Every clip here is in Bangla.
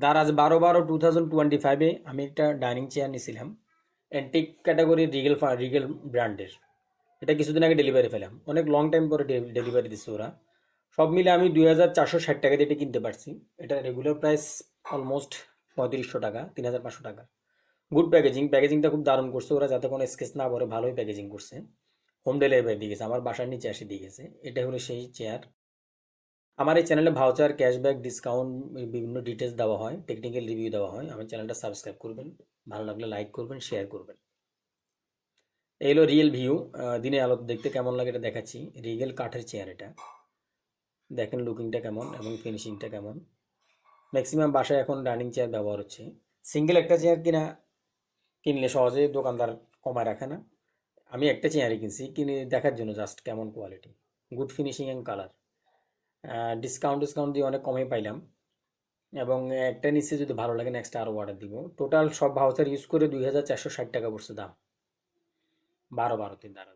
দারাজ 12/12/2025 আমি একটা ডাইনিং চেয়ার নিয়েছিলাম, অ্যান্টিক ক্যাটাগরি রিগেল ব্র্যান্ডের। এটা কিছুদিন আগে ডেলিভারি পেলাম, অনেক লং টাইম পরে ডেলিভারি দিচ্ছে ওরা। সব মিলে আমি 2,460 টাকা দিয়ে এটা কিনতে পারছি। এটা রেগুলার প্রাইস অলমোস্ট 3500 টাকা, 3,500 টাকা। গুড প্যাকেজিং, প্যাকেজিংটা খুব দারুণ করছে ওরা, যাতে কোনো স্কেচ না পড়ে ভালোই প্যাকেজিং করছে। হোম ডেলিভারি দিয়ে গেছে, আমার বাসার নিচে এসে দিয়ে গেছে। এটা হলো সেই চেয়ার। আমার এই চ্যানেলে ভাউচার, ক্যাশব্যাক, ডিসকাউন্ট, বিভিন্ন ডিটেলস দেওয়া হয়, টেকনিক্যাল রিভিউ দেওয়া হয়। আমার চ্যানেলটা সাবস্ক্রাইব করবেন, ভালো লাগলে লাইক করবেন, শেয়ার করবেন। এই হলো রিয়েল ভিউ। দিনে আলো দেখতে কেমন লাগে এটা দেখাচ্ছি। রিয়েল কাঠের চেয়ার এটা, দেখেন লুকিংটা কেমন এবং ফিনিশিংটা কেমন। ম্যাক্সিমাম বাসায় এখন ডাইনিং চেয়ার ব্যবহার হচ্ছে। সিঙ্গেল একটা চেয়ার কিনলে সহজে দোকানদার কমায় রাখে না। আমি একটা চেয়ারই কিনছি, কিনে দেখার জন্য, জাস্ট কেমন quality, good finishing and colour. Discount দিয়ে অনেক কমে পাইলাম। এবং একটা নিচে যদি ভালো লাগে নেক্সট আরও অর্ডার দিব। টোটাল সব ভাউচার ইউজ করে 2,460 টাকা পড়ছে দাম। 12/12 দ্বারা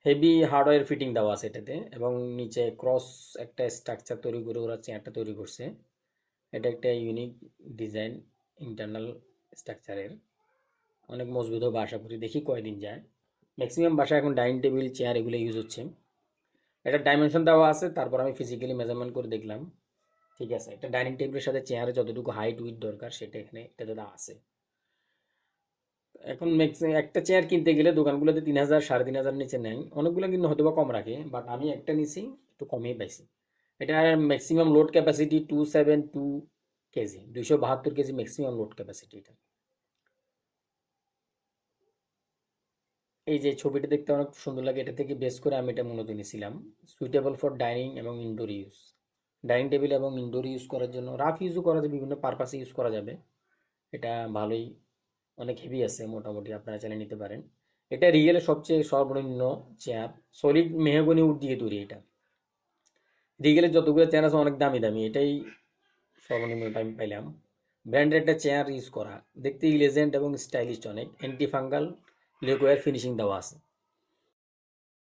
হেভি হার্ডওয়্যার ফিটিং দেওয়া আছে এটাতে, এবং নিচে ক্রস একটা স্ট্রাকচার তৈরি করে ওরা চেয়ারটা তৈরি করছে। এটা একটা ইউনিক ডিজাইন, ইন্টারনাল স্ট্রাকচারের। অনেক মজবুত হবে আশা করি, দেখি কয়দিন যায়। ম্যাক্সিমাম বাসায় এখন ডাইনিং টেবিল চেয়ার এগুলো ইউজ হচ্ছে। এটা ডাইমেনশন দেওয়া আছে, তারপর আমি ফিজিক্যালি মেজারমেন্ট করে দেখলাম ঠিক আছে। একটা ডাইনিং টেবিলের সাথে চেয়ারে যতটুকু হাইট উইথ দরকার সেটা এখানে এটাতে দেওয়া আছে। এখন একটা চেয়ার কিনতে গেলে দোকানগুলোতে 3,000 3,500 নিচে নেয়, অনেকগুলো কিন্তু হয়তো বা কম রাখে, বাট আমি একটা নিছি একটু কমেই পাইছি। এটা maximum load capacity 272 KG, 272 KG maximum load capacity এটা। এই যে ছবিটা দেখতে অনেক সুন্দর লাগে, এটা থেকে বেস করে আমি এটা মূলত নিয়েছিলাম। সুইটেবল ফর ডাইনিং এবং ইনডোর ইউজ। ডাইনিং টেবিল এবং ইনডোর ইউজ করার জন্য, রাফ ইউজও করা যাবে, বিভিন্ন পারপাসে ইউজ করা যাবে। এটা ভালোই, অনেক হেভি আছে, মোটামুটি আপনারা চালিয়ে নিতে পারেন। এটা রিয়েলের সবচেয়ে সর্বনিম্ন চেয়ার, সলিড মেহগনি উড দিয়ে তৈরি এটা। রিগেলের যতগুলো চেয়ার আছে অনেক দামি দামি, এটাই সর্বনিম্ন আমি পাইলাম। ব্র্যান্ডের একটা চেয়ার ইউজ করা, দেখতে ইলেজেন্ট এবং স্টাইলিশ, অনেক অ্যান্টি ফাঙ্গাল লেকোয়ার ফিনিশিং দেওয়া আছে।